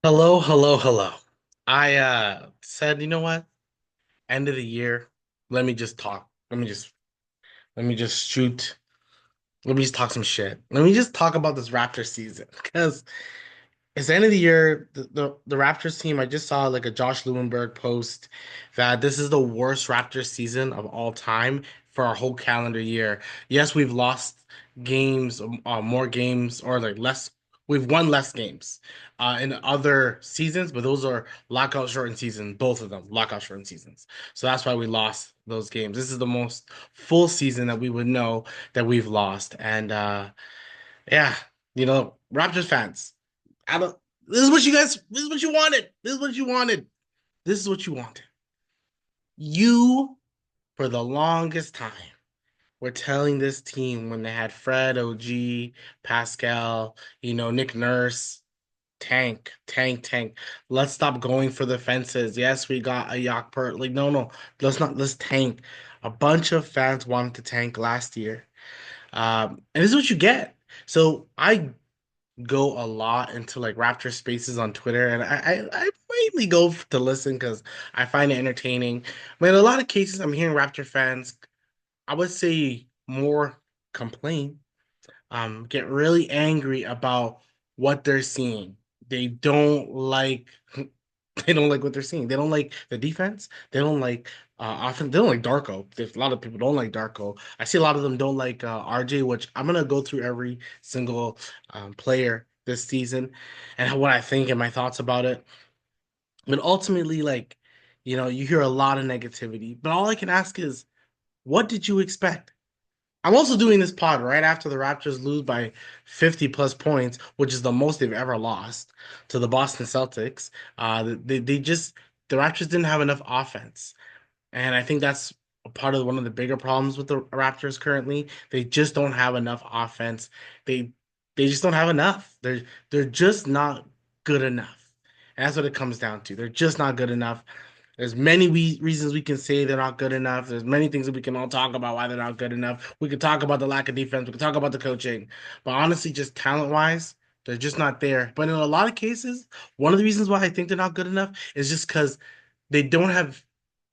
Hello, hello, hello. I said, you know what? End of the year. Let me just talk. Let me just shoot. Let me just talk some shit. Let me just talk about this Raptor season because it's the end of the year. The Raptors team, I just saw like a Josh Lewenberg post that this is the worst Raptors season of all time for our whole calendar year. Yes, we've lost games, more games, or like less. We've won less games in other seasons, but those are lockout shortened seasons, both of them lockout shortened seasons. So that's why we lost those games. This is the most full season that we would know that we've lost. And yeah, Raptors fans. I don't. This is what you guys. This is what you wanted. This is what you wanted. This is what you wanted. You, for the longest time, were telling this team when they had Fred, OG, Pascal, Nick Nurse, tank, tank, tank. Let's stop going for the fences. Yes, we got a Yakpert. Like, no, no, let's not. Let's tank. A bunch of fans wanted to tank last year, and this is what you get. So I go a lot into like Raptor spaces on Twitter, and I mainly go to listen because I find it entertaining. But in a lot of cases, I'm hearing Raptor fans, I would say more complain, get really angry about what they're seeing. They don't like they don't like what they're seeing. They don't like the defense. They don't like often they don't like Darko. There's a lot of people don't like Darko. I see a lot of them don't like RJ, which I'm gonna go through every single player this season and what I think and my thoughts about it. But ultimately, like, you hear a lot of negativity. But all I can ask is, what did you expect? I'm also doing this pod right after the Raptors lose by 50 plus points, which is the most they've ever lost to the Boston Celtics. They just the Raptors didn't have enough offense, and I think that's a part of one of the bigger problems with the Raptors currently. They just don't have enough offense. They they just don't have enough. They're just not good enough, and that's what it comes down to. They're just not good enough. There's many reasons we can say they're not good enough. There's many things that we can all talk about why they're not good enough. We could talk about the lack of defense. We could talk about the coaching. But honestly, just talent wise, they're just not there. But in a lot of cases, one of the reasons why I think they're not good enough is just because they don't have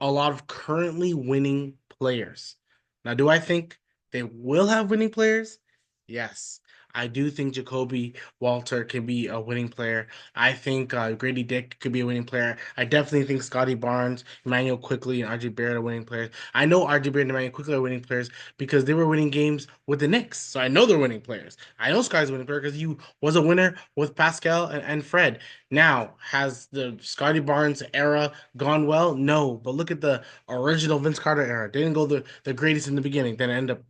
a lot of currently winning players. Now, do I think they will have winning players? Yes. I do think Jacoby Walter can be a winning player. I think Grady Dick could be a winning player. I definitely think Scotty Barnes, Emmanuel Quickly, and RJ Barrett are winning players. I know RJ Barrett and Emmanuel Quickly are winning players because they were winning games with the Knicks. So I know they're winning players. I know Scotty's a winning player because he was a winner with Pascal and Fred. Now, has the Scotty Barnes era gone well? No. But look at the original Vince Carter era. They didn't go the greatest in the beginning, then end up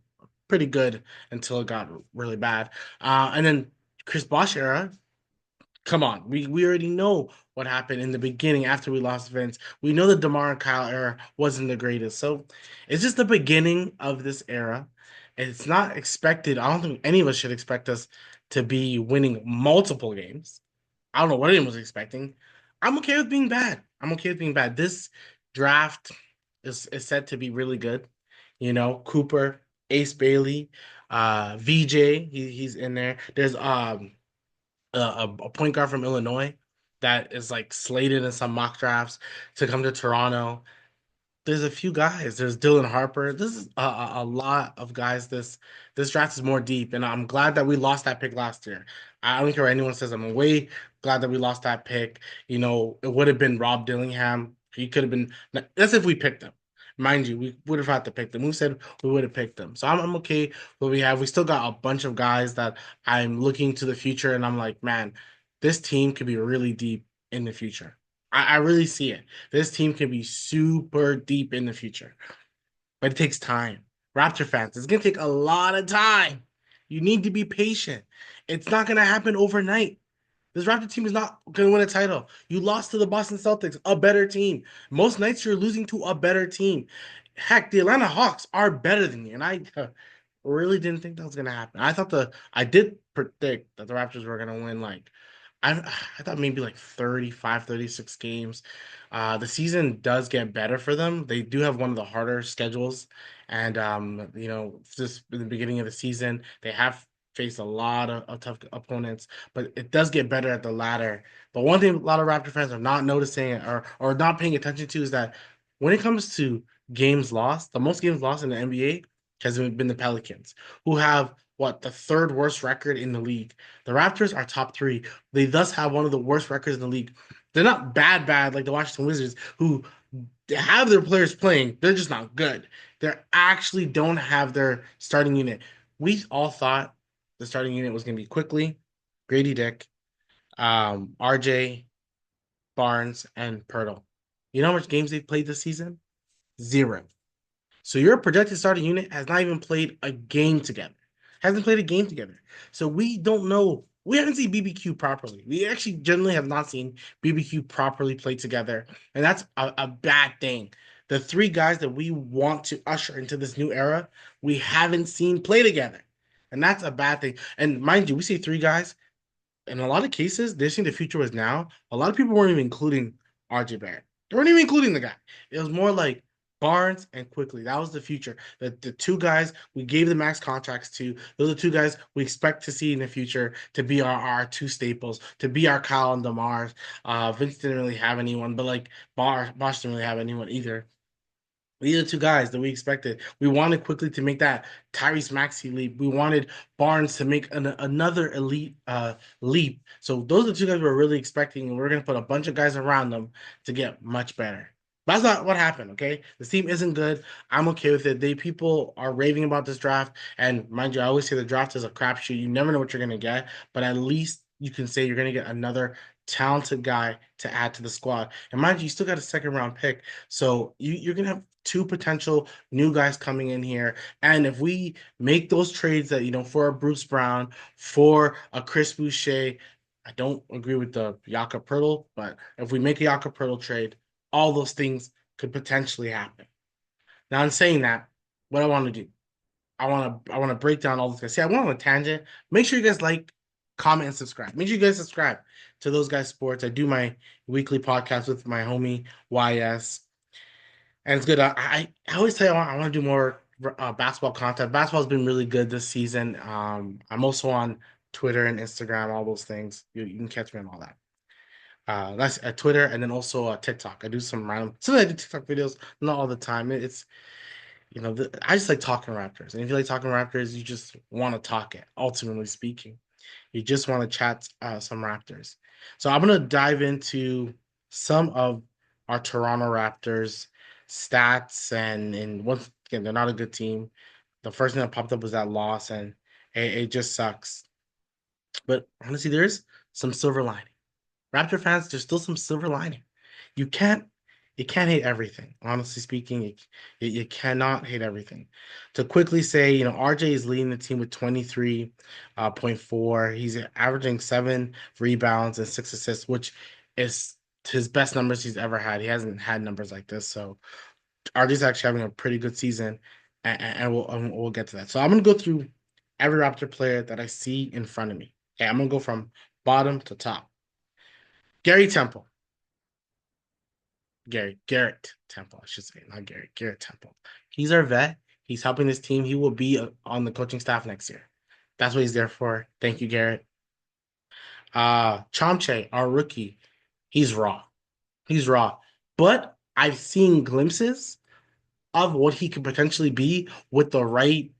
pretty good until it got really bad. And then Chris Bosh era, come on, we already know what happened in the beginning after we lost Vince. We know the DeMar and Kyle era wasn't the greatest, so it's just the beginning of this era. It's not expected. I don't think any of us should expect us to be winning multiple games. I don't know what anyone was expecting. I'm okay with being bad. I'm okay with being bad. This draft is set to be really good. Cooper, Ace Bailey, VJ, he's in there. There's a point guard from Illinois that is like slated in some mock drafts to come to Toronto. There's a few guys. There's Dylan Harper. This is a lot of guys. This draft is more deep, and I'm glad that we lost that pick last year. I don't care what anyone says. I'm way glad that we lost that pick. It would have been Rob Dillingham. He could have been. That's if we picked him. Mind you, we would have had to pick them. We said we would have picked them. So I'm okay with what we have. We still got a bunch of guys that I'm looking to the future, and I'm like, man, this team could be really deep in the future. I really see it. This team can be super deep in the future, but it takes time. Raptor fans, it's going to take a lot of time. You need to be patient. It's not going to happen overnight. This Raptor team is not going to win a title. You lost to the Boston Celtics, a better team. Most nights you're losing to a better team. Heck, the Atlanta Hawks are better than you, and I really didn't think that was going to happen. I did predict that the Raptors were going to win like I thought maybe like 35, 36 games. The season does get better for them. They do have one of the harder schedules. And just in the beginning of the season, they have faced a lot of tough opponents, but it does get better at the latter. But one thing a lot of Raptor fans are not noticing or not paying attention to is that when it comes to games lost, the most games lost in the NBA has been the Pelicans, who have what the third worst record in the league. The Raptors are top three. They thus have one of the worst records in the league. They're not bad like the Washington Wizards, who have their players playing. They're just not good. They actually don't have their starting unit. We all thought the starting unit was going to be quickly Grady Dick, RJ, Barnes, and Pirtle. You know how much games they've played this season? Zero. So your projected starting unit has not even played a game together. Hasn't played a game together. So we don't know. We haven't seen BBQ properly. We actually generally have not seen BBQ properly play together. And that's a bad thing. The three guys that we want to usher into this new era, we haven't seen play together. And that's a bad thing. And mind you, we see three guys in a lot of cases, they're seeing the future was now. A lot of people weren't even including RJ Barrett. They weren't even including the guy. It was more like Barnes and Quickly. That was the future. The two guys we gave the max contracts to. Those are two guys we expect to see in the future to be our two staples, to be our Kyle and Demars. Vince didn't really have anyone, but like Bosh didn't really have anyone either. These are two guys that we expected. We wanted Quickly to make that Tyrese Maxey leap. We wanted Barnes to make another elite leap. So those are the two guys we're really expecting, and we're going to put a bunch of guys around them to get much better. But that's not what happened, okay? This team isn't good. I'm okay with it. People are raving about this draft, and mind you, I always say the draft is a crapshoot. You never know what you're going to get, but at least you can say you're going to get another talented guy to add to the squad. And mind you, you still got a second round pick. So you're gonna have two potential new guys coming in here. And if we make those trades that, for a Bruce Brown, for a Chris Boucher, I don't agree with the Jakob Pertl, but if we make a Jakob Pertl trade, all those things could potentially happen. Now, in saying that, what I want to do, I want to break down all this guys. See, I went on a tangent. Make sure you guys like, comment, and subscribe. Make sure you guys subscribe to Those Guys Sports. I do my weekly podcast with my homie YS, and it's good. I always say I want to do more basketball content. Basketball's been really good this season. I'm also on Twitter and Instagram, all those things. You can catch me on all that. That's at Twitter and then also TikTok. I do some random. Sometimes I do TikTok videos, not all the time. It's I just like talking Raptors. And if you like talking Raptors, you just want to talk it, ultimately speaking. You just want to chat some Raptors. So I'm going to dive into some of our Toronto Raptors stats. And once again, they're not a good team. The first thing that popped up was that loss, and it just sucks. But honestly, there's some silver lining. Raptor fans, there's still some silver lining. You can't you can't hate everything. Honestly speaking, you cannot hate everything. To quickly say, RJ is leading the team with 23.4. He's averaging 7 rebounds and 6 assists, which is his best numbers he's ever had. He hasn't had numbers like this. So RJ's actually having a pretty good season, and we'll get to that. So I'm gonna go through every Raptor player that I see in front of me. Okay, I'm gonna go from bottom to top. Gary Temple. Garrett Temple, I should say, not Gary, Garrett Temple. He's our vet. He's helping this team. He will be on the coaching staff next year. That's what he's there for. Thank you, Garrett. Chomche, our rookie, he's raw. He's raw. But I've seen glimpses of what he could potentially be with the right,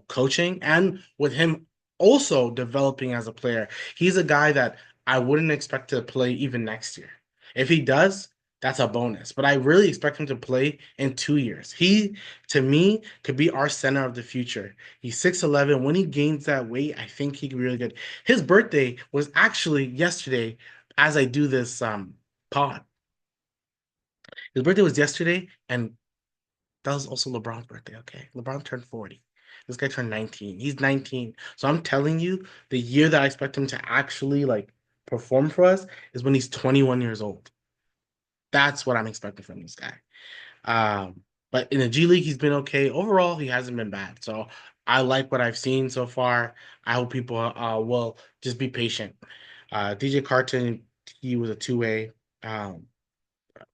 coaching and with him also developing as a player. He's a guy that I wouldn't expect to play even next year. If he does, that's a bonus. But I really expect him to play in 2 years. He, to me, could be our center of the future. He's 6'11". When he gains that weight, I think he could be really good. His birthday was actually yesterday as I do this pod. His birthday was yesterday, and that was also LeBron's birthday, okay? LeBron turned 40. This guy turned 19. He's 19. So I'm telling you, the year that I expect him to actually like perform for us is when he's 21 years old. That's what I'm expecting from this guy. But in the G League, he's been okay. Overall, he hasn't been bad. So I like what I've seen so far. I hope people will just be patient. DJ Carton, he was a two-way.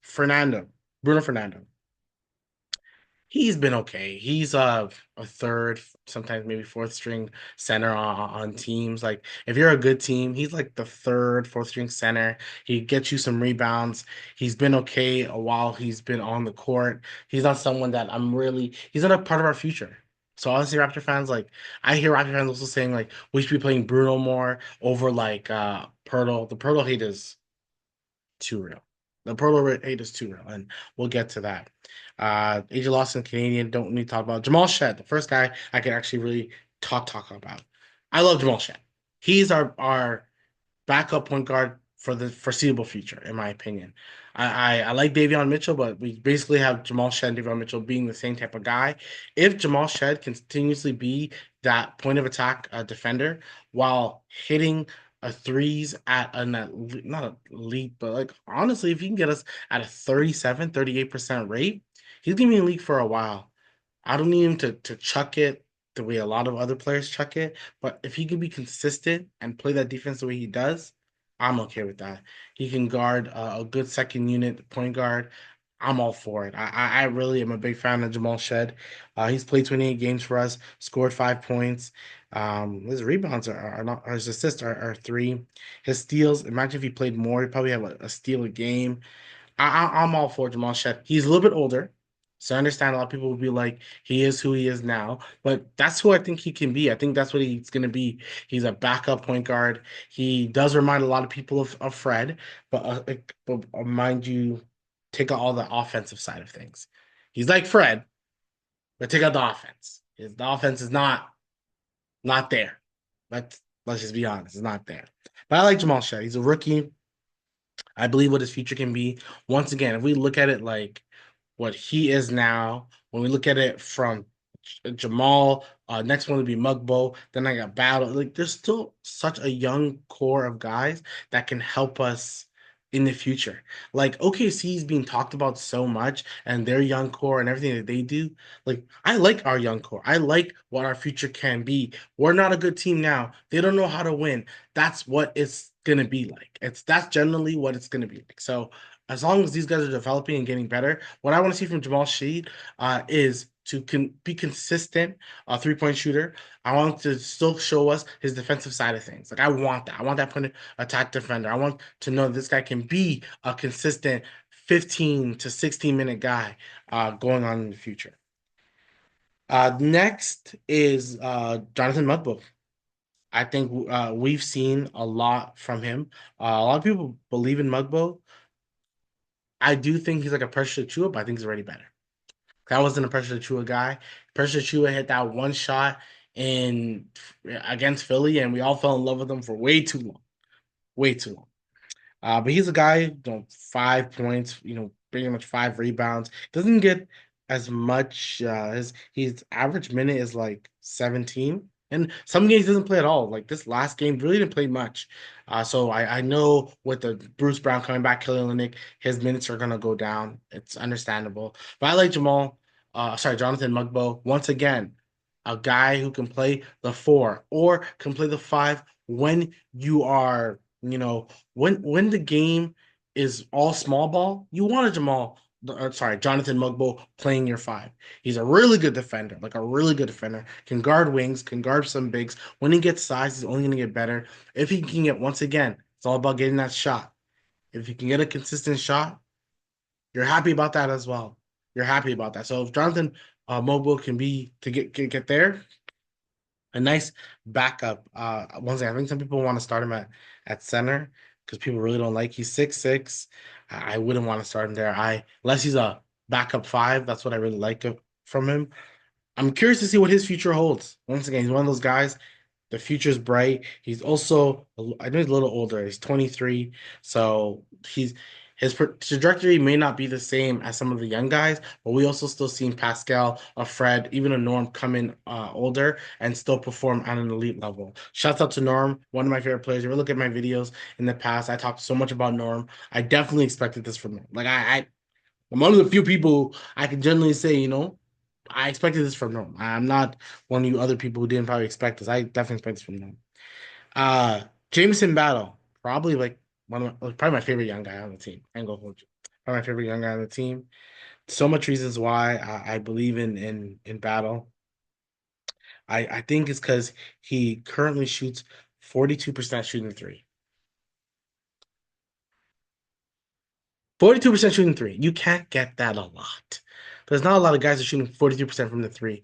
Fernando, Bruno Fernando. He's been okay. He's a third, sometimes maybe fourth string center on teams. Like if you're a good team, he's like the third, fourth string center. He gets you some rebounds. He's been okay a while he's been on the court. He's not someone that I'm really. He's not a part of our future. So honestly, Raptor fans, like I hear Raptor fans also saying like we should be playing Bruno more over like Pirtle. The Pirtle hate is too real. The Proto hate is too real, and we'll get to that. AJ Lawson, Canadian, don't need to talk about. Jamal Shed, the first guy I can actually really talk about. I love Jamal Shed. He's our backup point guard for the foreseeable future, in my opinion. I like Davion Mitchell, but we basically have Jamal Shed and Davion Mitchell being the same type of guy. If Jamal Shed continuously be that point of attack defender while hitting a threes at a not a league, but like honestly, if he can get us at a 37, 38% rate, he's gonna be in the league for a while. I don't need him to chuck it the way a lot of other players chuck it, but if he can be consistent and play that defense the way he does, I'm okay with that. He can guard a good second unit point guard. I'm all for it. I really am a big fan of Jamal Shed. He's played 28 games for us, scored 5 points. His rebounds are not, his assists are three. His steals, imagine if he played more, he'd probably have a steal a game. I'm all for Jamal Shed. He's a little bit older, so I understand a lot of people will be like, he is who he is now, but that's who I think he can be. I think that's what he's going to be. He's a backup point guard. He does remind a lot of people of Fred, but mind you, take out all the offensive side of things. He's like Fred, but take out the offense. The offense is not there. Let's just be honest, it's not there. But I like Jamal Shed. He's a rookie. I believe what his future can be. Once again, if we look at it like what he is now, when we look at it from Jamal, next one would be Mugbo. Then I got Battle. Like, there's still such a young core of guys that can help us in the future. Like OKC is being talked about so much, and their young core and everything that they do. Like, I like our young core. I like what our future can be. We're not a good team now. They don't know how to win. That's what it's gonna be like. That's generally what it's gonna be like. So as long as these guys are developing and getting better, what I want to see from Jamal Sheed is to be consistent 3-point shooter. I want to still show us his defensive side of things. Like I want that. I want that point of attack defender. I want to know this guy can be a consistent 15 to 16 minute guy going on in the future. Next is Jonathan Mudbook. I think we've seen a lot from him. A lot of people believe in Mugbo. I do think he's like a pressure Chua, but I think he's already better. I wasn't a pressure Chua guy. Pressure Chua hit that one shot in against Philly, and we all fell in love with him for way too long. Way too long. But he's a guy, 5 points, pretty much 5 rebounds. Doesn't get as much. His average minute is like 17, and some games he doesn't play at all. Like this last game, really didn't play much. So I know with the Bruce Brown coming back, Kelly Olynyk, his minutes are gonna go down. It's understandable. But I like Jamal. Sorry, Jonathan Mugbo. Once again, a guy who can play the four or can play the five when you are, when the game is all small ball, you want a Jonathan Mugbo playing your five. He's a really good defender, like a really good defender. Can guard wings, can guard some bigs. When he gets size, he's only going to get better. If he can get, once again, it's all about getting that shot. If you can get a consistent shot, you're happy about that as well. You're happy about that. So if Jonathan Mugbo can be to get there, a nice backup. Once again, I think some people want to start him at center because people really don't like. He's 6'6". I wouldn't want to start him there. Unless he's a backup five. That's what I really like from him. I'm curious to see what his future holds. Once again, he's one of those guys. The future's bright. He's also, I know he's a little older. He's 23, so his trajectory may not be the same as some of the young guys, but we also still seen Pascal, a Fred, even a Norm come in older and still perform at an elite level. Shouts out to Norm, one of my favorite players. If you look at my videos in the past, I talked so much about Norm. I definitely expected this from him. Like I'm one of the few people I can generally say, I expected this from Norm. I'm not one of you other people who didn't probably expect this. I definitely expect this from Norm. Uh Jameson Battle, probably like probably my favorite young guy on the team. I ain't gonna hold you. Probably my favorite young guy on the team. So much reasons why I believe in battle. I think it's because he currently shoots 42% shooting three. 42% shooting three. You can't get that a lot. There's not a lot of guys that are shooting 42% from the three.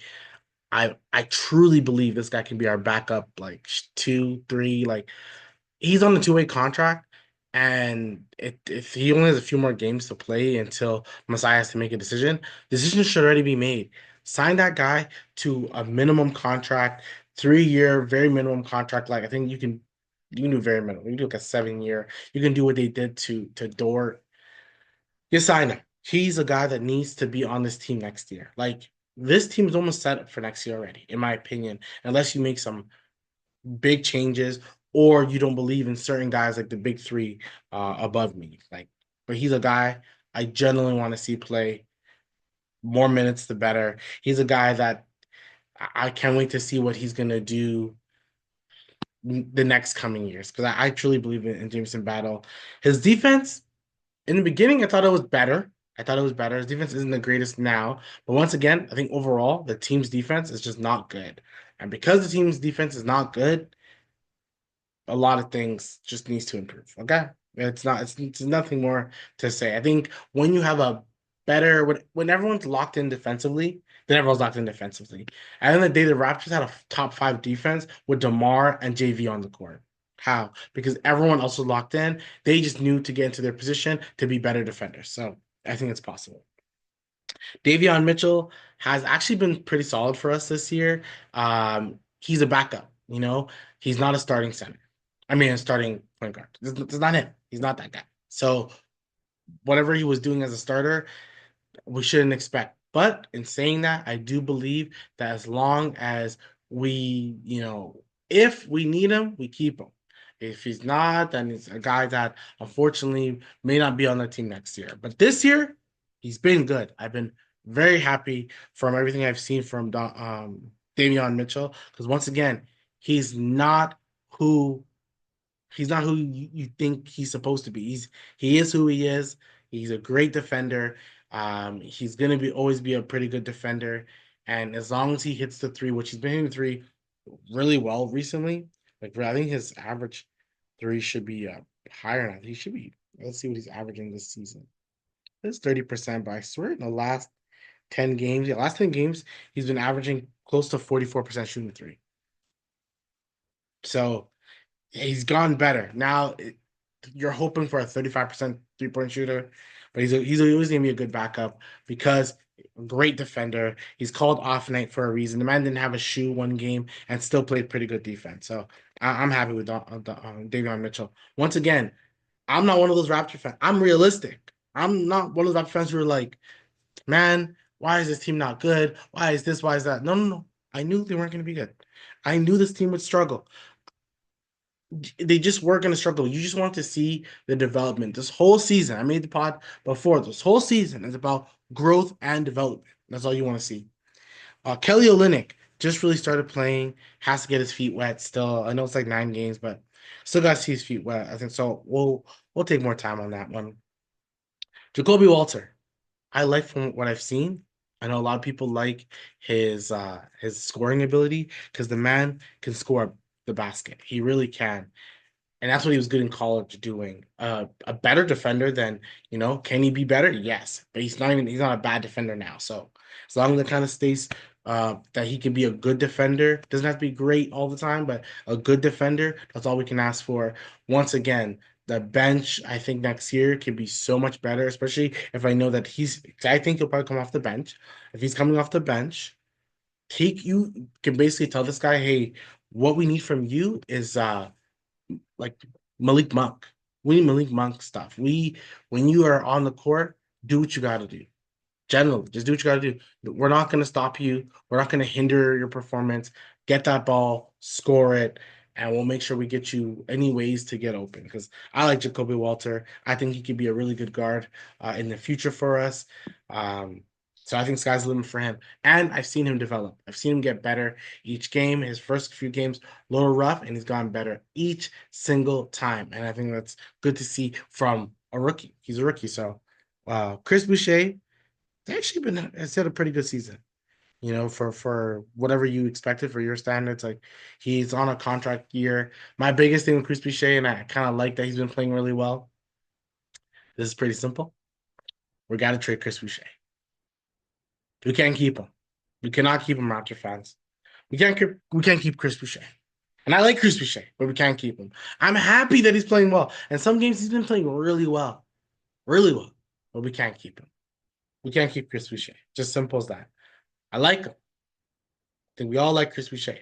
I truly believe this guy can be our backup, like two, three. Like he's on a two-way contract, and if he only has a few more games to play until Messiah has to make a decision, decisions should already be made. Sign that guy to a minimum contract, 3 year, very minimum contract. Like I think you can do very minimum. You can do like a 7 year. You can do what they did to Dort. You sign him. He's a guy that needs to be on this team next year. Like this team is almost set up for next year already, in my opinion, unless you make some big changes or you don't believe in certain guys like the big three above me. Like, but he's a guy I genuinely want to see play more minutes, the better. He's a guy that I can't wait to see what he's gonna do the next coming years because I truly believe in Jameson Battle. His defense in the beginning, I thought it was better. I thought it was better. His defense isn't the greatest now, but once again, I think overall the team's defense is just not good. And because the team's defense is not good, a lot of things just needs to improve. Okay, it's nothing more to say. I think when you have a better when everyone's locked in defensively, then everyone's locked in defensively. At the end of the day, the Raptors had a top five defense with DeMar and JV on the court. How? Because everyone else was locked in. They just knew to get into their position to be better defenders. So I think it's possible. Davion Mitchell has actually been pretty solid for us this year. He's a backup, he's not a starting center. I mean, a starting point guard. It's not him. He's not that guy. So whatever he was doing as a starter, we shouldn't expect. But in saying that, I do believe that as long as if we need him, we keep him. If he's not, then it's a guy that unfortunately may not be on the team next year. But this year, he's been good. I've been very happy from everything I've seen from Davion Mitchell because once again, he's not who He's not who you think he's supposed to be. He is who he is. He's a great defender. He's gonna be always be a pretty good defender. And as long as he hits the three, which he's been hitting the three really well recently, like I think his average three should be higher now. He should be. Let's see what he's averaging this season. It's 30%, but I swear in the last 10 games, last 10 games, he's been averaging close to 44% shooting the three. So he's gone better. Now you're hoping for a 35% three-point shooter, but he's always gonna be a good backup because great defender. He's called off night for a reason. The man didn't have a shoe one game and still played pretty good defense. So I'm happy with Davion Mitchell. Once again, I'm not one of those Raptor fans. I'm realistic. I'm not one of those Raptor fans who are like, man, why is this team not good? Why is this? Why is that? No, no, no. I knew they weren't going to be good. I knew this team would struggle. They just were going to struggle. You just want to see the development. This whole season, I made the pod before. This whole season is about growth and development. That's all you want to see. Kelly Olynyk just really started playing. Has to get his feet wet still. I know it's like 9 games, but still got to see his feet wet. I think so. We'll take more time on that one. Jacoby Walter. I like from what I've seen. I know a lot of people like his scoring ability because the man can score the basket. He really can. And that's what he was good in college doing. A better defender than, can he be better? Yes, but he's not a bad defender now. So as long as it kind of stays that he can be a good defender, doesn't have to be great all the time, but a good defender, that's all we can ask for. Once again, the bench, I think next year can be so much better, especially if I know that I think he'll probably come off the bench. If he's coming off the bench, you can basically tell this guy, hey, what we need from you is like Malik Monk. We need Malik Monk stuff. When you are on the court, do what you got to do. Generally, just do what you got to do. We're not going to stop you. We're not going to hinder your performance. Get that ball, score it, and we'll make sure we get you any ways to get open. Because I like Jacoby Walter. I think he could be a really good guard in the future for us. Um, so I think sky's the limit for him. And I've seen him develop. I've seen him get better each game. His first few games, a little rough, and he's gotten better each single time. And I think that's good to see from a rookie. He's a rookie. So Chris Boucher actually been has had a pretty good season. For whatever you expected for your standards. Like he's on a contract year. My biggest thing with Chris Boucher, and I kind of like that he's been playing really well. This is pretty simple. We got to trade Chris Boucher. We can't keep him. We cannot keep him, Raptor fans. We can't keep Chris Boucher. And I like Chris Boucher, but we can't keep him. I'm happy that he's playing well. And some games he's been playing really well. Really well. But we can't keep him. We can't keep Chris Boucher. Just simple as that. I like him. I think we all like Chris Boucher.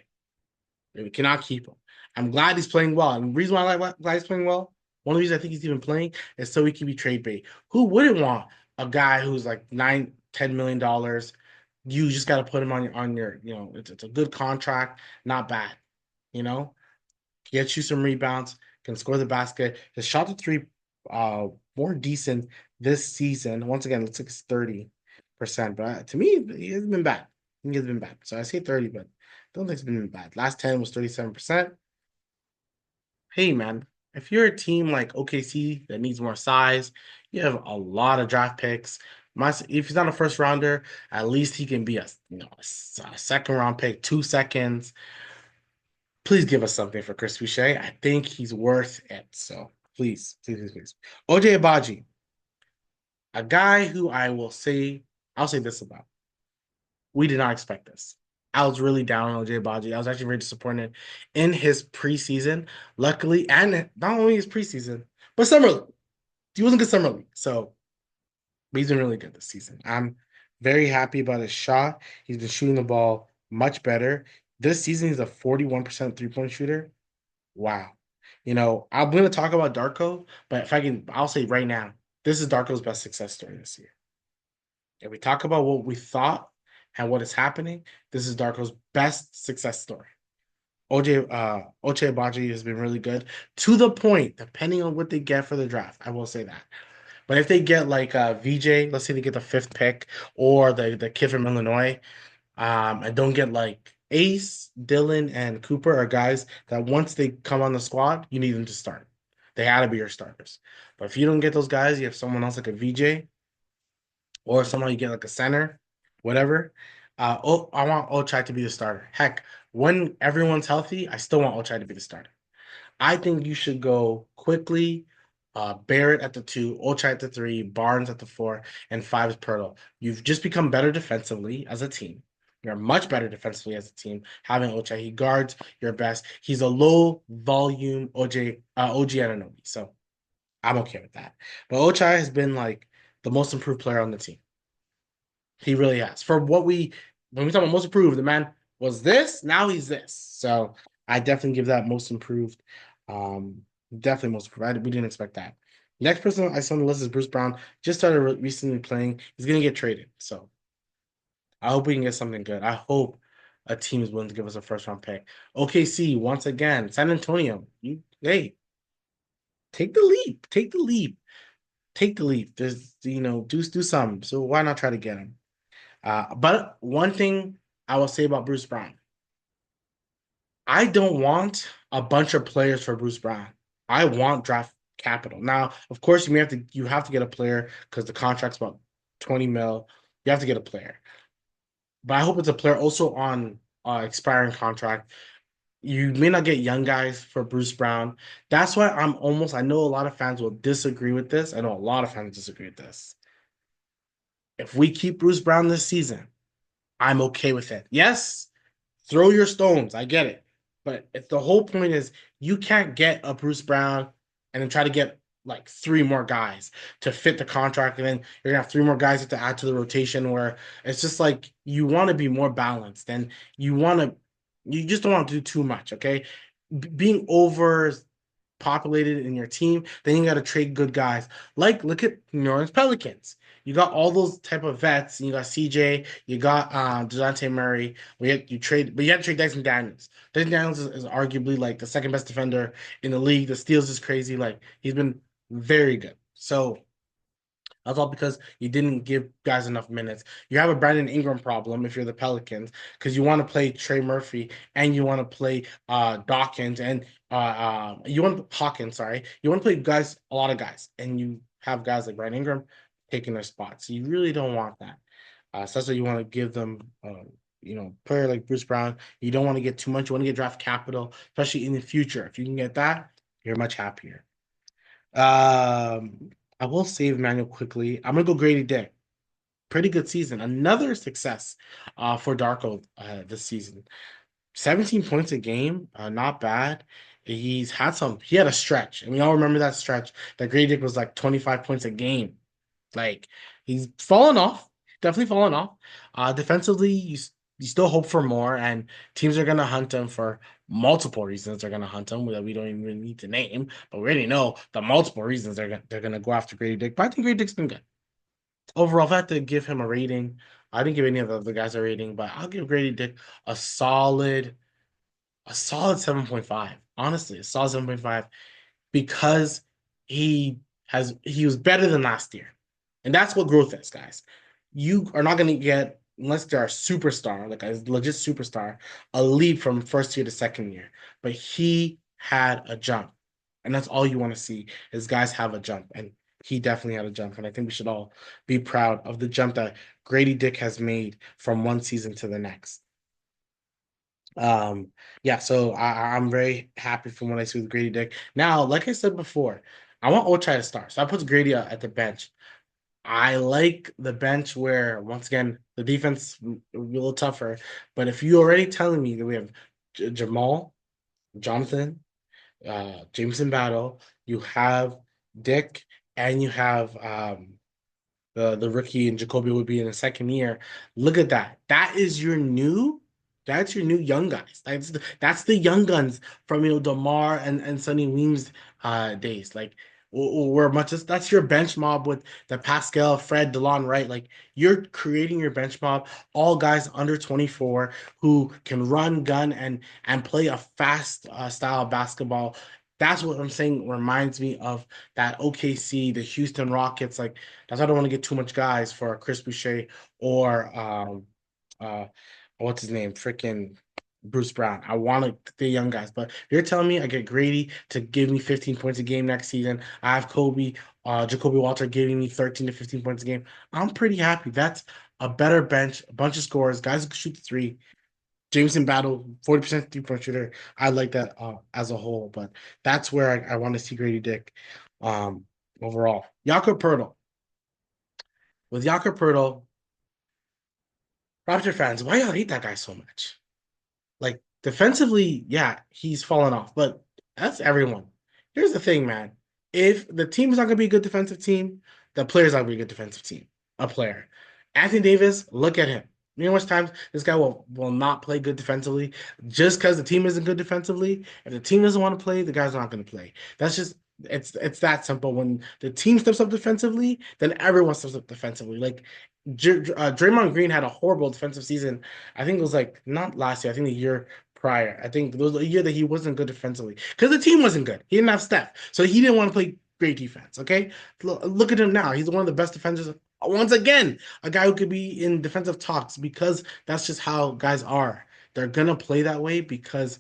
We cannot keep him. I'm glad he's playing well. And the reason why glad he's playing well, one of the reasons I think he's even playing is so he can be trade bait. Who wouldn't want a guy who's like $9, $10 million? You just got to put him on your, it's a good contract, not bad, you know, gets you some rebounds, can score the basket. His shot to three, uh, more decent this season. Once again, it looks like it's 30%, but to me, he hasn't been bad. He has been bad. So I say 30, but don't think it's been bad. Last 10 was 37%. Hey, man, if you're a team like OKC that needs more size, you have a lot of draft picks. If he's not a first rounder, at least he can be a second round pick, 2 seconds. Please give us something for Chris Boucher. I think he's worth it. So please, please, please, please. OJ Abaji, a guy who I'll say this about. We did not expect this. I was really down on OJ Abaji. I was actually very disappointed in his preseason. Luckily, and not only his preseason, but summer league. He wasn't good summer league. So but he's been really good this season. I'm very happy about his shot. He's been shooting the ball much better. This season, he's a 41% three-point shooter. Wow. I'm going to talk about Darko, but if I can, I'll say right now, this is Darko's best success story this year. If we talk about what we thought and what is happening, this is Darko's best success story. Oche Abaji has been really good to the point, depending on what they get for the draft. I will say that. But if they get like VJ, let's say they get the fifth pick, or the kid from Illinois, and don't get like Ace, Dylan, and Cooper are guys that once they come on the squad, you need them to start. They had to be your starters. But if you don't get those guys, you have someone else like a VJ, or someone you get like a center, whatever. I want Ochai to be the starter. Heck, when everyone's healthy, I still want Ochai to be the starter. I think you should go quickly. Barrett at the two, Ochai at the three, Barnes at the four, and five is Pirtle. You've just become better defensively as a team. You're much better defensively as a team. Having Ochai, he guards your best. He's a low volume OG Anunoby, so I'm okay with that. But Ochai has been like the most improved player on the team. He really has. For when we talk about most improved, the man was this. Now he's this. So I definitely give that most improved. Um, Definitely most improved. We didn't expect that. Next person I saw on the list is Bruce Brown. Just started recently playing. He's gonna get traded. So I hope we can get something good. I hope a team is willing to give us a first round pick. OKC once again. San Antonio. Hey, take the leap. Take the leap. Take the leap. There's do something. So why not try to get him? But one thing I will say about Bruce Brown, I don't want a bunch of players for Bruce Brown. I want draft capital. Now, of course, you have to get a player because the contract's about 20 mil. You have to get a player. But I hope it's a player also on expiring contract. You may not get young guys for Bruce Brown. That's why I know a lot of fans will disagree with this. I know a lot of fans disagree with this. If we keep Bruce Brown this season, I'm okay with it. Yes, throw your stones. I get it. But if the whole point is you can't get a Bruce Brown and then try to get like three more guys to fit the contract, and then you're gonna have three more guys to add to the rotation where it's just like you want to be more balanced and you just don't want to do too much, okay? Being over populated in your team, then you got to trade good guys. Like, look at New Orleans Pelicans. You got all those type of vets. You got CJ. You got Dejounte Murray. But you had to trade Dyson Daniels. Dyson Daniels is arguably like the second best defender in the league. The steals is crazy. Like he's been very good. So that's all because you didn't give guys enough minutes. You have a Brandon Ingram problem if you're the Pelicans because you want to play Trey Murphy and you want to play Dawkins and you want Hawkins, sorry. You want to play a lot of guys, and you have guys like Brandon Ingram taking their spots. So you really don't want that. So that's what you want to give them. Player like Bruce Brown. You don't want to get too much. You want to get draft capital, especially in the future. If you can get that, you're much happier. I will save Manuel quickly. I'm gonna go Grady Dick. Pretty good season. Another success for Darko this season. 17 points a game, not bad. He had a stretch, and we all remember that stretch that Grady Dick was like 25 points a game. Like he's fallen off, definitely fallen off. Defensively, you still hope for more, and teams are gonna hunt him for multiple reasons. They're gonna hunt him that we don't even need to name, but we already know the multiple reasons they're gonna go after Grady Dick. But I think Grady Dick's been good overall. If I had to give him a rating, I didn't give any of the other guys a rating, but I'll give Grady Dick a solid 7.5. Honestly, a solid 7.5 because he was better than last year. And that's what growth is, guys. You are not going to get, unless they're a superstar, like a legit superstar, a leap from first year to second year. But he had a jump. And that's all you want to see is guys have a jump. And he definitely had a jump. And I think we should all be proud of the jump that Grady Dick has made from one season to the next. Yeah, so I'm very happy from what I see with Grady Dick. Now, like I said before, I want Ochai to start. So I put Grady at the bench. I like the bench where, once again, the defense will be a little tougher. But if you're already telling me that we have Jamal, Jonathan, Jameson Battle, you have Dick, and you have the rookie and Jacoby would be in the second year. Look at that. That's your new young guys. That's the young guns from DeMar and Sonny Weems days. Like or much as that's your bench mob with the Pascal, Fred, DeLon Wright. Like you're creating your bench mob, all guys under 24 who can run, gun, and play a fast style of basketball. That's what I'm saying reminds me of that OKC, the Houston Rockets. Like that's why I don't want to get too much guys for Chris Boucher or uh what's his name? Freaking Bruce Brown. I want the young guys, but you're telling me I get Grady to give me 15 points a game next season. I have Jacoby Walter giving me 13 to 15 points a game. I'm pretty happy. That's a better bench, a bunch of scores, guys who can shoot the three. Jameson Battle, 40% three-point shooter. I like that as a whole, but that's where I want to see Grady Dick overall. Jakob Pertl. With Jakob Pertl, Raptor fans, why y'all hate that guy so much? Like defensively, yeah, he's fallen off, but that's everyone. Here's the thing, man. If the team is not going to be a good defensive team, the player's not going to be a good defensive team. A player. Anthony Davis, look at him. You know how much times this guy will not play good defensively just because the team isn't good defensively. If the team doesn't want to play, the guy's not going to play. That's just it's that simple. When the team steps up defensively, then everyone steps up defensively. Like Draymond Green had a horrible defensive season. I think it was like not last year. I think the year prior. I think it was a year that he wasn't good defensively because the team wasn't good. He didn't have Steph, so he didn't want to play great defense. Okay, look at him now. He's one of the best defenders. Once again, a guy who could be in defensive talks because that's just how guys are. They're gonna play that way because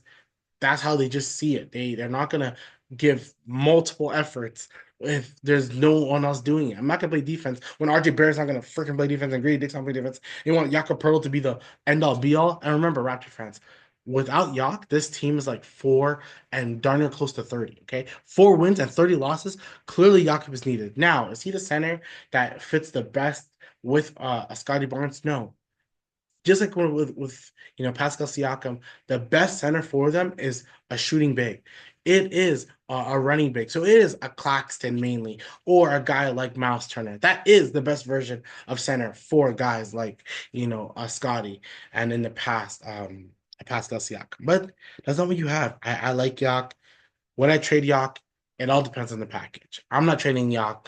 that's how they just see it. They're not gonna give multiple efforts if there's no one else doing it. I'm not gonna play defense when RJ Barrett's not gonna freaking play defense and Grady Dick's not play defense. You want Jakob Pertl to be the end all be all. And remember, Raptor fans, without Yak, this team is like 4 and darn near close to 30. Okay, 4 wins and 30 losses. Clearly, Jakob is needed. Now, is he the center that fits the best with a Scotty Barnes? No, just like with Pascal Siakam, the best center for them is a shooting big. It is a running big. So it is a Claxton mainly, or a guy like Miles Turner. That is the best version of center for guys like Scotty and in the past Pascal Siakam. But that's not what you have. I like Yak. When I trade Yak, it all depends on the package. I'm not trading Yak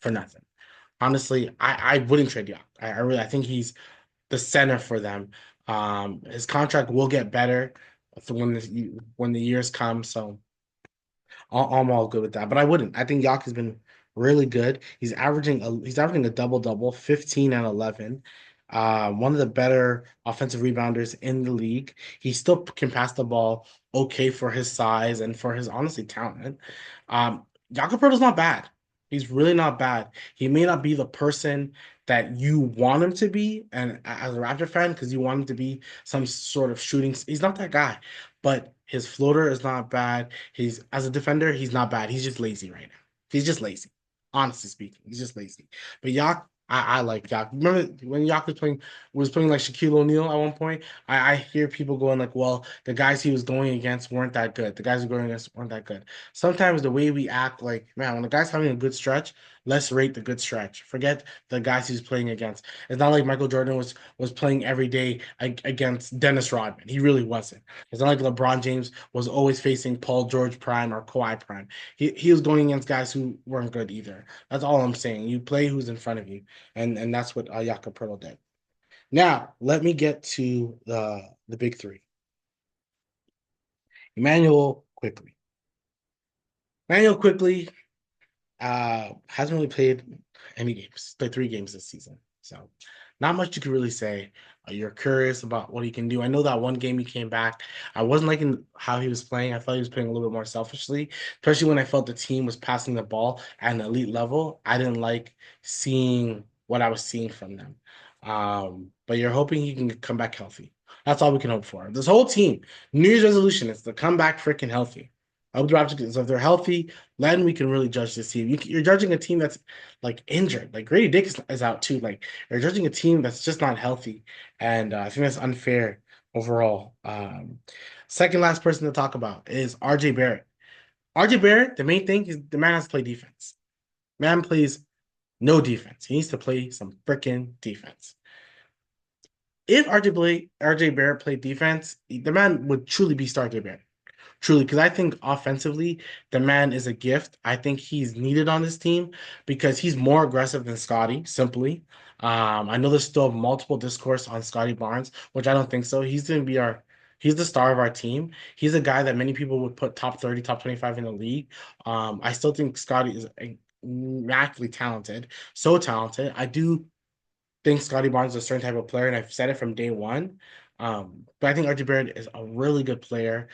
for nothing. Honestly, I wouldn't trade Yak. I think he's the center for them. His contract will get better when the years come. So I'm all good with that. But I wouldn't. I think Yak has been really good. He's averaging a double double, 15 and 11. One of the better offensive rebounders in the league. He still can pass the ball okay for his size and for his honestly talent. Jakob Poeltl's not bad. He's really not bad. He may not be the person that you want him to be, and as a Raptor fan, because you want him to be some sort of shooting. He's not that guy, but his floater is not bad. He's as a defender, he's not bad. He's just lazy right now. He's just lazy. Honestly speaking, he's just lazy. But Yak, I like Yak. Remember when Yak was playing like Shaquille O'Neal at one point? I hear people going like, well, the guys he was going against weren't that good. The guys who were going against weren't that good. Sometimes the way we act, like, man, when the guy's having a good stretch, let's rate the good stretch. Forget the guys he's playing against. It's not like Michael Jordan was playing every day against Dennis Rodman. He really wasn't. It's not like LeBron James was always facing Paul George prime or Kawhi prime. He was going against guys who weren't good either. That's all I'm saying. You play who's in front of you, and that's what Jakob Pertl did. Now let me get to the big three. Emmanuel quickly. Emmanuel quickly hasn't really played any games. Played 3 games this season, so not much you can really say. You're curious about what he can do. I know that one game he came back. I wasn't liking how he was playing. I thought he was playing a little bit more selfishly, especially when I felt the team was passing the ball at an elite level. I didn't like seeing what I was seeing from them. But you're hoping he can come back healthy. That's all we can hope for. This whole team, New Year's resolution is to come back freaking healthy. I hope the Raptors, so if they're healthy, then we can really judge this team. You're judging a team that's like injured. Like Grady Dick is out too. Like you're judging a team that's just not healthy, and I think that's unfair overall. Second last person to talk about is RJ Barrett. RJ Barrett, the main thing is the man has to play defense. Man plays no defense. He needs to play some freaking defense. If RJ Barrett played defense, the man would truly be Star RJ Barrett. Truly, because I think offensively, the man is a gift. I think he's needed on this team because he's more aggressive than Scotty, simply. I know there's still multiple discourse on Scotty Barnes, which I don't think so. He's the star of our team. He's a guy that many people would put top 30, top 25 in the league. I still think Scotty is immaculately talented, so talented. I do think Scotty Barnes is a certain type of player, and I've said it from day one. But I think RJ Barrett is a really good player.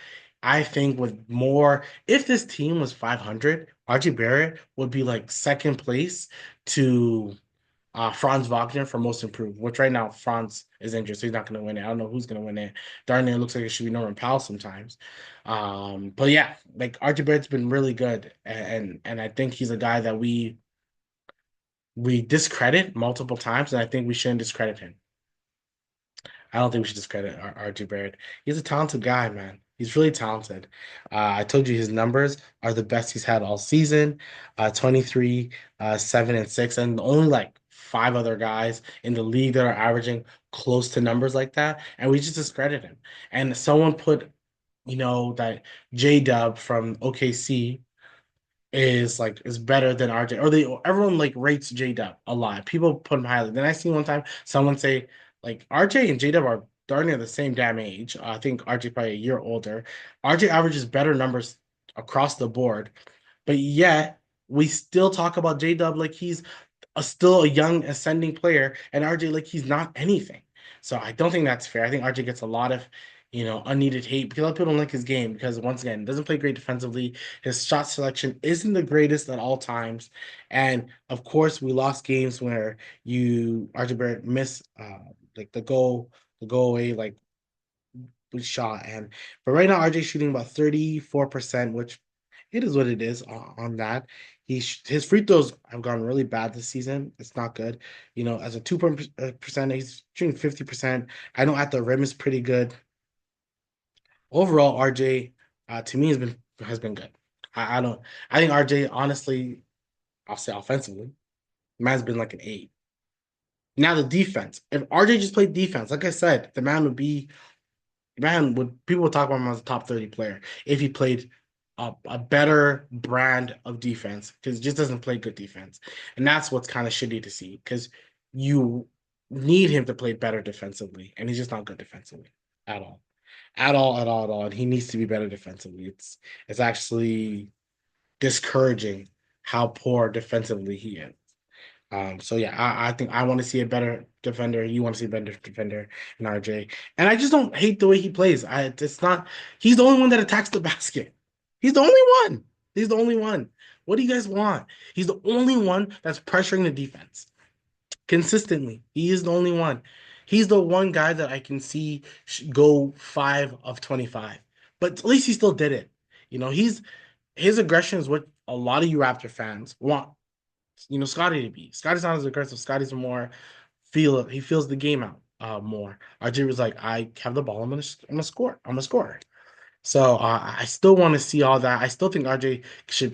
I think with more, if this team was 500, RJ Barrett would be like second place to Franz Wagner for most improved, which right now Franz is injured, so he's not going to win it. I don't know who's going to win it. Darn it looks like it should be Norman Powell sometimes. But yeah, like RJ Barrett's been really good, and I think he's a guy that we discredit multiple times, and I think we shouldn't discredit him. I don't think we should discredit RJ Barrett. He's a talented guy, man. He's really talented. I told you his numbers are the best he's had all season. 23, 7, and 6, and only like 5 other guys in the league that are averaging close to numbers like that. And we just discredit him. And someone put, that J Dub from OKC is better than RJ, or everyone like rates J Dub a lot. People put him highly. Then I seen one time someone say like RJ and J Dub are darn near the same damn age. I think RJ probably a year older. RJ averages better numbers across the board, but yet we still talk about J Dub like he's still a young ascending player, and RJ like he's not anything. So I don't think that's fair. I think RJ gets a lot of unneeded hate because a lot of people don't like his game because once again doesn't play great defensively. His shot selection isn't the greatest at all times, and of course we lost games where you RJ Barrett missed like the go away like shot. But right now RJ's shooting about 34%, which it is what it is on that. His free throws have gone really bad this season. It's not good. As a 2 point percent, he's shooting 50%. I know at the rim is pretty good. Overall, RJ to me has been good. I don't I think RJ honestly, I'll say offensively, man's been like an 8. Now the defense. If RJ just played defense, like I said, the man would people would talk about him as a top 30 player if he played a better brand of defense because he just doesn't play good defense. And that's what's kind of shitty to see because you need him to play better defensively, and he's just not good defensively at all. At all, at all, at all. And he needs to be better defensively. It's actually discouraging how poor defensively he is. So yeah, I think I want to see a better defender. You want to see a better defender in RJ. And I just don't hate the way he plays. It's not he's the only one that attacks the basket. He's the only one. He's the only one. What do you guys want? He's the only one that's pressuring the defense. consistently. He is the only one. He's the one guy that I can see go 5 of 25. But at least he still did it. He's his aggression is what a lot of you Raptor fans want. Scotty to be. Scotty's not as aggressive. Scotty's more he feels the game out more. RJ was like, I have the ball. I'm gonna score. I'm gonna score. So I still want to see all that. I still think RJ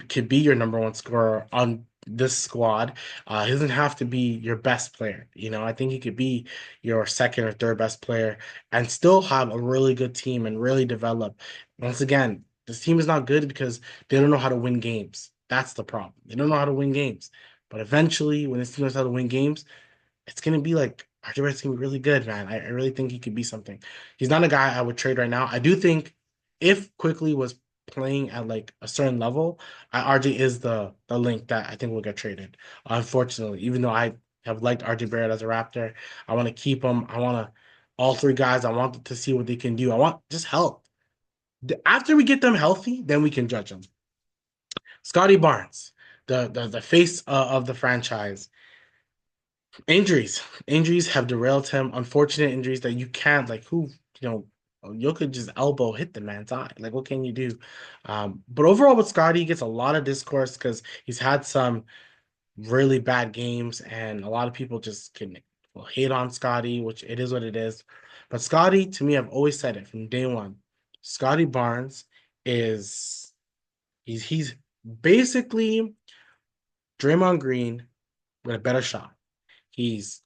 could be your number one scorer on this squad. He doesn't have to be your best player. I think he could be your second or third best player and still have a really good team and really develop. Once again, this team is not good because they don't know how to win games. That's the problem. They don't know how to win games. But eventually, when this team knows how to win games, it's gonna be like RJ Barrett's gonna be really good, man. I really think he could be something. He's not a guy I would trade right now. I do think if Quickly was playing at like a certain level, RJ is the link that I think will get traded. Unfortunately, even though I have liked RJ Barrett as a Raptor, I want to keep him. I want to all three guys. I want to see what they can do. I want just help. After we get them healthy, then we can judge them. Scotty Barnes, the face of the franchise. Injuries have derailed him. Unfortunate injuries that you can't like. You know you could just elbow hit the man's eye. Like, what can you do? But overall, with Scotty, he gets a lot of discourse because he's had some really bad games, and a lot of people just can hate on Scotty, which it is what it is. But Scotty, to me, I've always said it from day one. Scotty Barnes is he's basically Draymond Green with a better shot. He's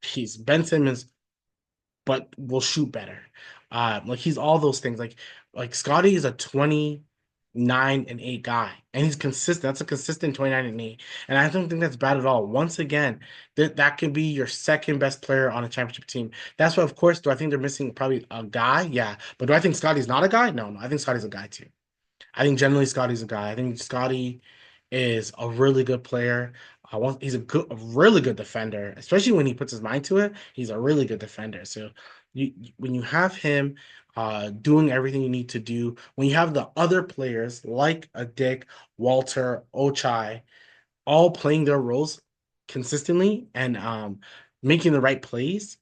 he's Ben Simmons, but will shoot better. Like he's all those things. Like Scotty is a 29-8 guy, and he's consistent. That's a consistent 29-8, and I don't think that's bad at all. Once again, that could be your second best player on a championship team. That's why, of course, do I think they're missing probably a guy? Yeah, but do I think Scotty's not a guy? No, no. I think Scotty's a guy too. I think generally Scotty's a guy. I think Scotty is a really good player. He's a really good defender, especially when he puts his mind to it. He's a really good defender. So when you have him doing everything you need to do, when you have the other players like a Dick, Walter, Ochai, all playing their roles consistently and making the right plays,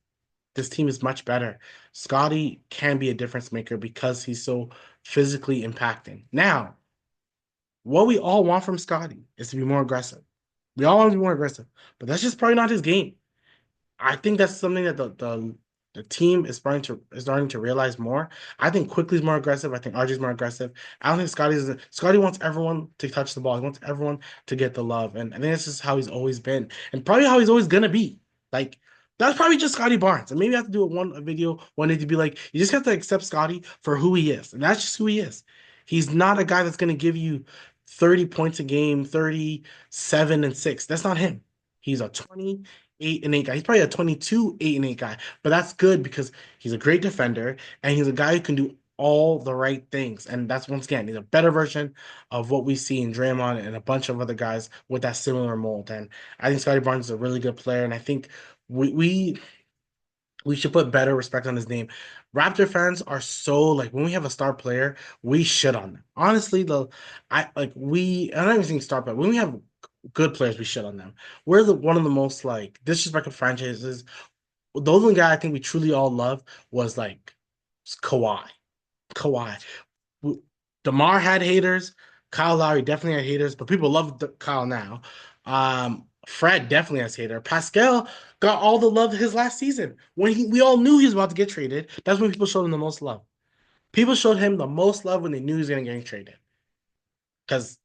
this team is much better. Scotty can be a difference maker because he's so physically impacting. Now, what we all want from Scotty is to be more aggressive. We all want to be more aggressive, but that's just probably not his game. I think that's something that the team is starting to realize more. I think Quickly's more aggressive. I think RJ's more aggressive. I don't think Scotty wants everyone to touch the ball. He wants everyone to get the love. And I think that's just how he's always been. And probably how he's always gonna be. Like that's probably just Scotty Barnes. And maybe I have to do a video one day to be like, you just have to accept Scotty for who he is. And that's just who he is. He's not a guy that's gonna give you 30 points a game, 37-6. That's not him. He's a 28-8 guy. He's probably a 22-8-8 guy, but that's good because he's a great defender and he's a guy who can do all the right things. And that's once again, he's a better version of what we see in Draymond and a bunch of other guys with that similar mold. And I think Scotty Barnes is a really good player. And I think we should put better respect on his name. Raptor fans are so like when we have a star player, we shit on them. Honestly, though, I'm not even saying star player. When we have good players, we shit on them. We're the one of the most like disrespectful franchises. The only guy I think we truly all love was like Kawhi. Kawhi. DeMar had haters. Kyle Lowry definitely had haters, but people love Kyle now. Fred definitely has hater. Pascal got all the love his last season when we all knew he was about to get traded. That's when people showed him the most love. People showed him the most love when they knew he was going to get traded. Because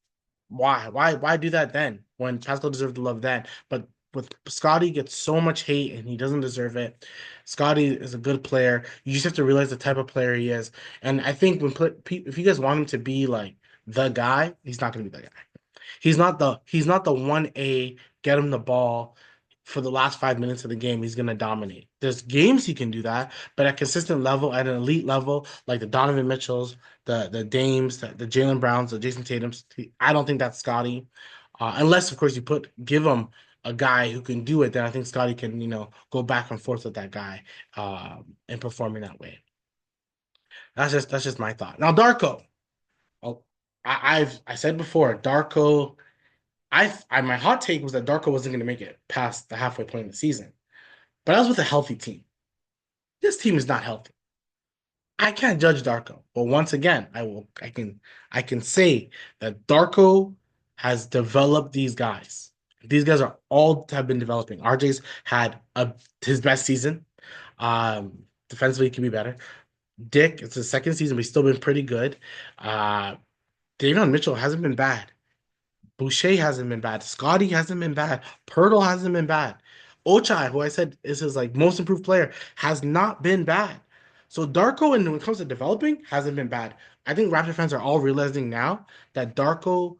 why? Why do that then when Pascal deserved the love then? But with Scotty gets so much hate and he doesn't deserve it. Scotty is a good player. You just have to realize the type of player he is. And I think if you guys want him to be like the guy, he's not going to be the guy. He's not the 1A, get him the ball for the last 5 minutes of the game. He's gonna dominate. There's games he can do that, but at consistent level, at an elite level, like the Donovan Mitchells, the Dames, the Jalen Browns, the Jason Tatum's, I don't think that's Scotty. Unless of course you give him a guy who can do it, then I think Scotty can, go back and forth with that guy and performing that way. That's just my thought. Now Darko. Oh, I said before, Darko My hot take was that Darko wasn't going to make it past the halfway point of the season, but I was with a healthy team. This team is not healthy. I can't judge Darko, but once again, I can say that Darko has developed these guys. These guys are all have been developing. RJ's had his best season. Defensively, he can be better. Dick, it's his second season, but he's still been pretty good. Uh, Davion Mitchell hasn't been bad. Boucher hasn't been bad. Scotty hasn't been bad. Pirtle hasn't been bad. Ochai, who I said is his like most improved player, has not been bad. So Darko, and when it comes to developing, hasn't been bad. I think Raptor fans are all realizing now that Darko,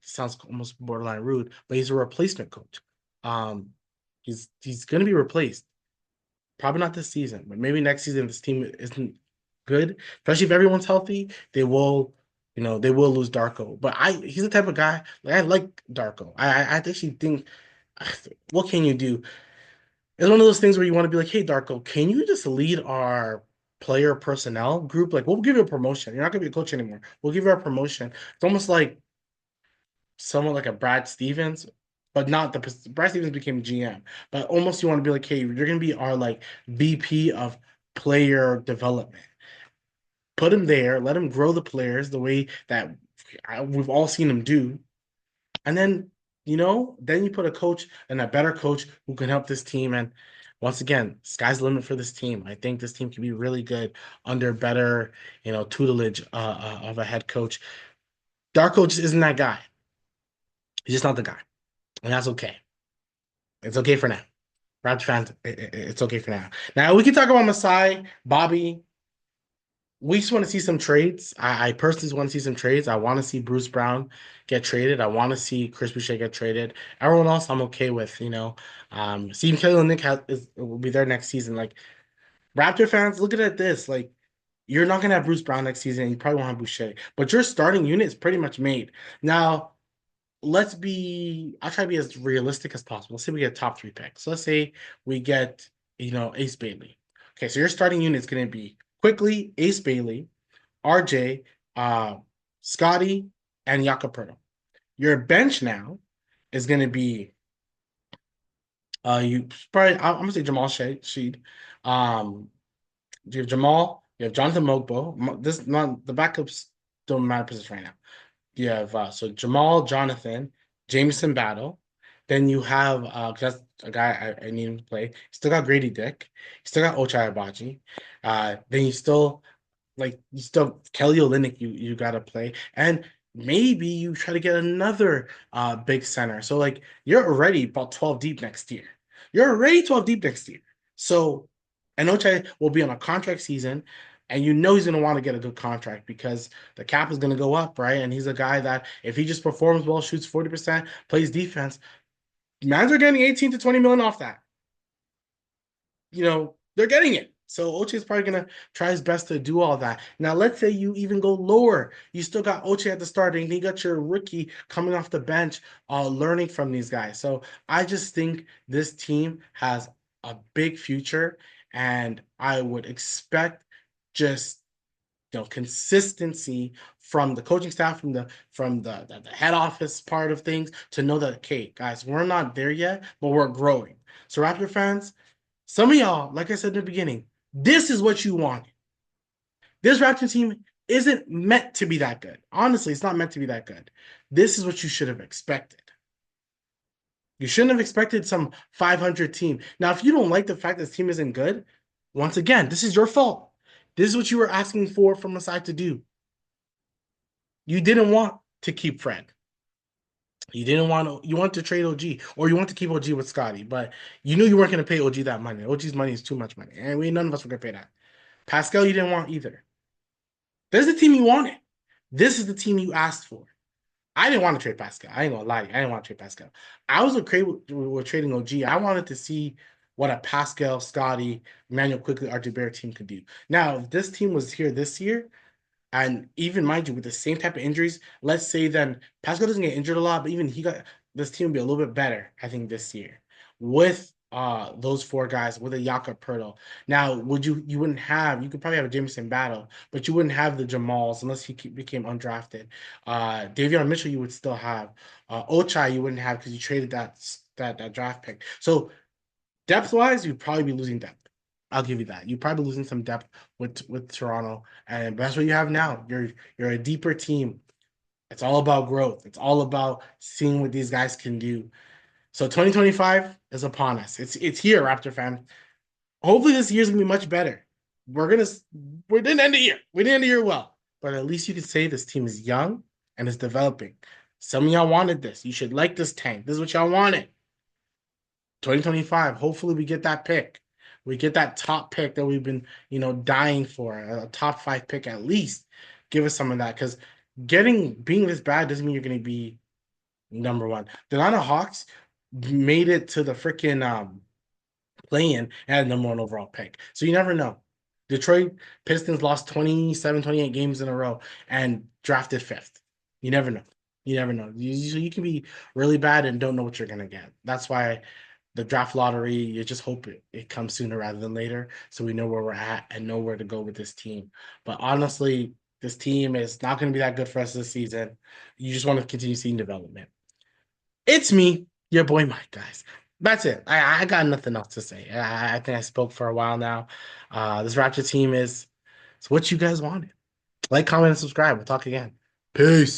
sounds almost borderline rude, but he's a replacement coach. Um, he's going to be replaced. Probably not this season, but maybe next season this team isn't good, especially if everyone's healthy. They will, they will lose Darko. But he's the type of guy like I like Darko. I actually think, what can you do? It's one of those things where you want to be like, hey Darko, can you just lead our player personnel group? Like we'll give you a promotion. You're not gonna be a coach anymore. We'll give you a promotion. It's almost like someone like a Brad Stevens, but not the Brad Stevens became GM. But almost you want to be like, hey, you're gonna be our like VP of player development. Put him there, let him grow the players the way that we've all seen him do, and then then you put a coach and a better coach who can help this team. And once again, sky's the limit for this team. I think this team can be really good under better, tutelage of a head coach. Darko just isn't that guy. He's just not the guy, and that's okay. It's okay for now. Raptors fans, it's okay for now. Now we can talk about Masai, Bobby. We just want to see some trades. I personally want to see some trades. I want to see Bruce Brown get traded. I want to see Chris Boucher get traded. Everyone else, I'm okay with. Steve Kelly and Nick will be there next season. Like Raptor fans, look at it this. Like you're not gonna have Bruce Brown next season. And you probably won't have Boucher, but your starting unit is pretty much made now. I'll try to be as realistic as possible. Let's say we get top three picks. So let's say we get, Ace Bailey. Okay, so your starting unit is going to be quickly Ace Bailey, RJ, uh, Scotty, and Yakapurno. Your bench now is going to be you probably I'm gonna say Jamal Sheed. Um, you have Jamal, you have Jonathan Mogbo. This not the backups don't matter position right now. You have so Jamal, Jonathan, Jameson Battle. Then you have 'cause that's a guy I need him to play. Still got Grady Dick. Still got Ochai Abaji. Then you still Kelly Olynyk you gotta play. And maybe you try to get another big center. So like you're already about 12 deep next year. You're already 12 deep next year. So and Ochai will be on a contract season, and he's gonna want to get a good contract because the cap is gonna go up, right? And he's a guy that if he just performs well, shoots 40%, plays defense, Mans are getting 18 to 20 million off that. They're getting it. So Oche is probably gonna try his best to do all that. Now, let's say you even go lower. You still got Oche at the start, and you got your rookie coming off the bench, learning from these guys. So I just think this team has a big future, and I would expect just consistency from the coaching staff, from the head office part of things to know that, okay, guys, we're not there yet, but we're growing. So Raptor fans, some of y'all, like I said in the beginning, this is what you want. This Raptor team isn't meant to be that good. Honestly, it's not meant to be that good. This is what you should have expected. You shouldn't have expected some 500 team. Now, if you don't like the fact that this team isn't good, once again, this is your fault. This is what you were asking for from Masai to do. You didn't want to keep Fred. You want to trade OG, or you want to keep OG with Scotty, but you knew you weren't going to pay OG that money. OG's money is too much money, and none of us were going to pay that. Pascal, you didn't want either. There's the team you wanted. This is the team you asked for. I didn't want to trade Pascal. I ain't gonna lie. I didn't want to trade Pascal. I was okay with trading OG. I wanted to see what a Pascal, Scotty, Emmanuel Quickly, RJ Barrett team could do. Now, if this team was here this year, and even mind you, with the same type of injuries, let's say then Pascal doesn't get injured a lot, but even this team will be a little bit better, I think, this year with those four guys with a Jakob Pertl. Now, you wouldn't have, you could probably have a Jameson Battle, but you wouldn't have the Jamals unless became undrafted. Davion Mitchell you would still have. Ochai you wouldn't have because you traded that draft pick. So depth wise, you'd probably be losing depth. I'll give you that. You're probably losing some depth with Toronto, and that's what you have now. You're a deeper team. It's all about growth. It's all about seeing what these guys can do. So 2025 is upon us. It's here, Raptor fan. Hopefully this year's gonna be much better. We're gonna we didn't end the year. We didn't end the year well, but at least you can say this team is young and is developing. Some of y'all wanted this. You should like this tank. This is what y'all wanted. 2025. Hopefully we get that pick. We get that top pick that we've been, dying for. A top 5 pick at least. Give us some of that because being this bad doesn't mean you're gonna be number one. The Atlanta Hawks made it to the freaking play-in and had a number one overall pick. So you never know. Detroit Pistons lost 27, 28 games in a row and drafted fifth. You never know. You never know. You can be really bad and don't know what you're going to get. That's why the draft lottery, you just hope it comes sooner rather than later so we know where we're at and know where to go with this team. But honestly, this team is not going to be that good for us this season. You just want to continue seeing development. It's me, your boy Mike, guys. That's it. I got nothing else to say. I think I spoke for a while now. This Raptor team is it's what you guys wanted. Like, comment, and subscribe. We'll talk again. Peace.